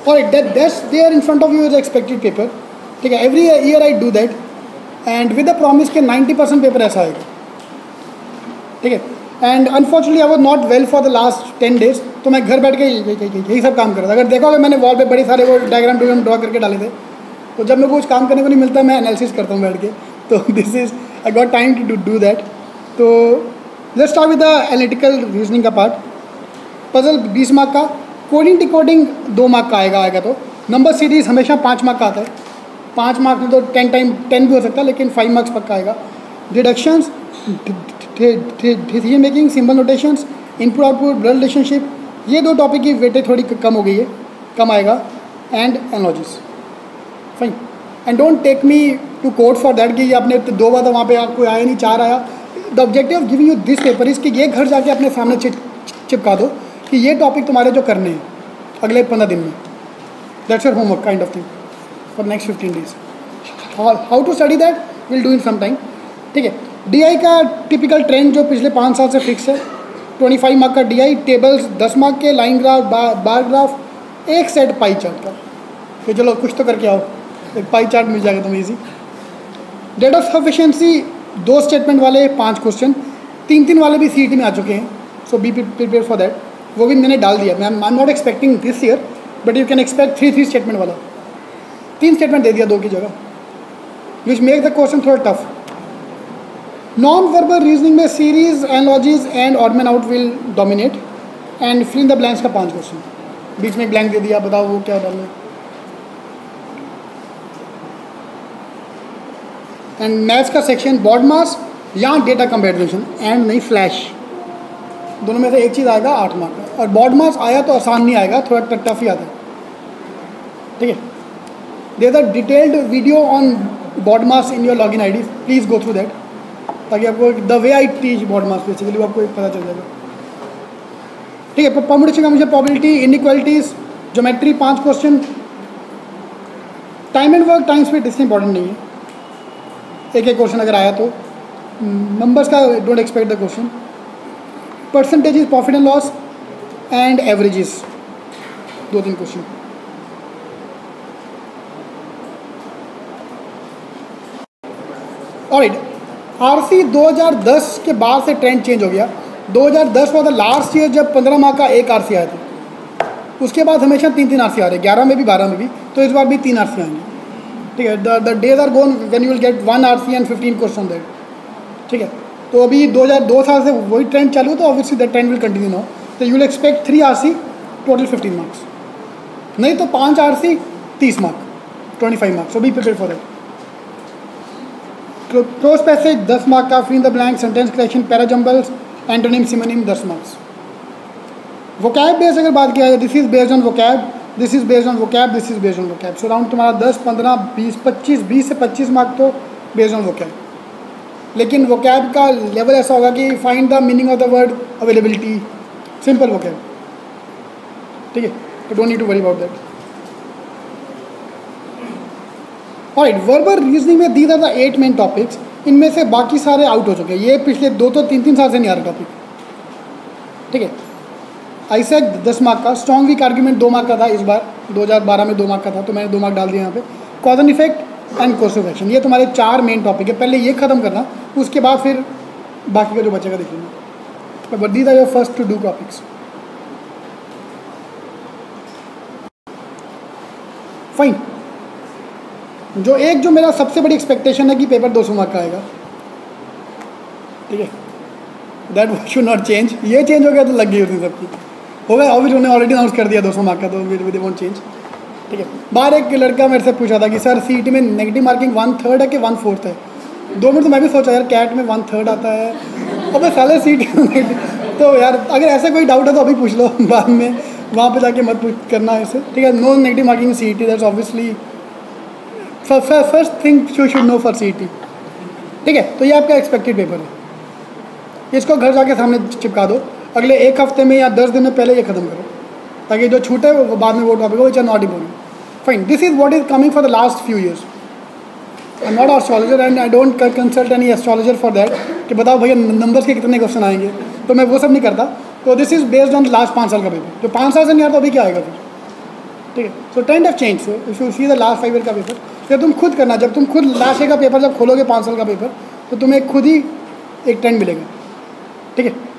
और that's there in front of you is expected paper, ठीक है। Every year I do that and with the promise के 90% paper ऐसा आएगा, ठीक है। And unfortunately I was not well for the last 10 days, तो मैं घर बैठ के यही सब काम कर रहा था। अगर देखोगे मैंने वॉल पे बड़े सारे वो डायग्राम ड्रा करके डाले थे, तो जब मेरे को कुछ काम करने को नहीं मिलता मैं एनालिसिस करता हूँ बैठ के, तो this is I got time to do that. तो let's start with the analytical reasoning का पार्ट। पजल 20 मार्क का, कोडिंग डिकोडिंग 2 मार्क का आएगा तो नंबर सीरीज हमेशा 5 मार्क का आता है। 5 मार्क में तो 10 भी हो सकता है, लेकिन 5 मार्क्स पक्का आएगा। Deductions, decision making, symbol notations, input output, blood relationship, ये 2 टॉपिक की वेटेज थोड़ी कम हो गई है, कम आएगा। And analogies, fine. And don't take me to court for that कि आपने 2 बार तो वहाँ पे आपको आया नहीं, 4 आया। The objective of giving you this paper is कि ये घर जाके अपने सामने चिपका दो कि ये टॉपिक तुम्हारे जो करने हैं अगले 15 दिन में। That's your homework kind of thing for next 15 days। How to study that will do in some time, ठीक है। DI का टिपिकल ट्रेंड जो पिछले 5 साल से फिक्स है, 25 मार्क का DI, टेबल्स 10 मार्क के, लाइन ग्राफ, बार ग्राफ, एक सेट पाई चार्ट का। तो चलो कुछ तो करके आओ, एक पाई चार्ट मिल जाएगा तुम्हें easy. Data sufficiency 2 statement वाले 5 क्वेश्चन, 3 वाले भी CET में आ चुके हैं, so be prepare for that. वो भी मैंने डाल दिया। I am not expecting this year, but you can expect 3 statement वाला। 3 स्टेटमेंट दे दिया 2 की जगह, विच मेक द क्वेश्चन थोड़ा टफ। नॉन वर्बल रीजनिंग में series, analogies and odd man out will dominate. And fill in the blanks का 5 question, बीच में एक ब्लैंक दे दिया, बताओ वो क्या डालना है। एंड मैथ्स का सेक्शन बॉड मास या डेटा कंपैरिजन, एंड नहीं फ्लैश, दोनों में से एक चीज़ आएगा 8 मार्क का। और बॉड मास आया तो आसान नहीं आएगा, थोड़ा टफ ही आता है, ठीक है। There is a detailed video on BODMAS in your login ID, please go through that, ताकि आपको the way I teach BODMAS basically आपको पता चल जाएगा, ठीक है। परमुटेशन का मुझे probability, inequalities, geometry 5 question. Time and work, time speed इससे इंपॉर्टेंट नहीं है, एक क्वेश्चन अगर आया तो। नंबर्स का don't expect the question. Percentages, profit and loss and averages, 2-3 question. Alright, RC 2010 के बाद से ट्रेंड चेंज हो गया। 2010 वाज द लास्ट ईयर जब 15 मार्क का एक RC आया था। उसके बाद हमेशा 3 RC आ रहे हैं, 11 में भी 12 में भी, तो इस बार भी 3 RC आएंगे, ठीक है। The days are gone when you will get 1 RC and 15 question that, ठीक है। तो अभी 2002 साल से वही ट्रेंड चालू है, तो obviously that trend will continue now. तो you will expect 3 RC, total 15 marks, नहीं तो 5 RC 30 mark, 25 marks, so be prepare for that. Close passage 10 mark का, fill in the blank, sentence correction, parajumbles, antonym, synonym 10 marks. Vocab base अगर बात किया जाए, this is based on vocab, this is based on vocab, this is based on vocab. So around तुम्हारा 10, 15, 20 से 25 mark तो based on vocab. लेकिन vocab का level ऐसा होगा कि find the meaning of the word, availability, simple vocab, ठीक है। तो don't need to worry about that. Alright, verbal reasoning में these are the 8 main topics. इनमें से बाकी सारे आउट हो चुके हैं, ये पिछले 2 तो 3 साल से नहीं आ रहा टॉपिक, ठीक है। आईसेक 10 मार्क का, स्ट्रॉन्ग वीक आर्ग्यूमेंट 2 मार्क का था इस बार, 2012 में 2 मार्क का था, तो मैंने 2 मार्क डाल दिया यहाँ पे। Cause and effect and course of action, ये तुम्हारे 4 मेन टॉपिक है। पहले ये खत्म करना, उसके बाद फिर बाकी का जो बचेगा देख लेना। But these are your first to do topics, fine. जो मेरा सबसे बड़ी एक्सपेक्टेशन है कि पेपर 200 मार्क का आएगा, ठीक है। That should not change. ये चेंज हो गया तो लग गई होती सबकी, हो गया। ऑब्वियसली उन्होंने ऑलरेडी अनाउंस कर दिया 200 मार्क का, तो दे वोंट चेंज, ठीक है। बाहर एक लड़का मेरे से पूछा था कि सर CET में नेगेटिव मार्किंग 1/3 है कि 1/4 है। 2 मिनट तो मैं भी सोचा यार, कैट में 1/3 आता है, अब साले CET तो यार अगर ऐसा कोई डाउट है तो अभी पूछ लो, बाद में वहाँ पे जाके मत करना ऐसे, ठीक है। No negative marking CET, that's obviously first thing you should know for CET, ठीक है। तो ये आपका एक्सपेक्टेड पेपर है, इसको घर जाके सामने चिपका दो। अगले 1 हफ्ते में या 10 दिन में पहले ये खत्म करो, ताकि जो छूटे वो बाद में वो टॉपिक हो, which are not important. Fine, this is what is coming for the last few years. I am not astrologer and I don't consult any astrologer for that कि बताओ भैया नंबर्स के कितने क्वेश्चन आएंगे, तो मैं वो सब नहीं करता। तो this is based on last 5 साल का पेपर। जो 5 साल से नहीं आता तो अभी क्या आएगा फिर, ठीक है। सो trend of change, so if you see the last 5 year का पेपर, जब तुम खुद करना, जब तुम खुद लास्ट ईयर का पेपर जब खोलोगे 5 साल का पेपर, तो तुम्हें खुद ही एक ट्रेंड मिलेगा, ठीक है।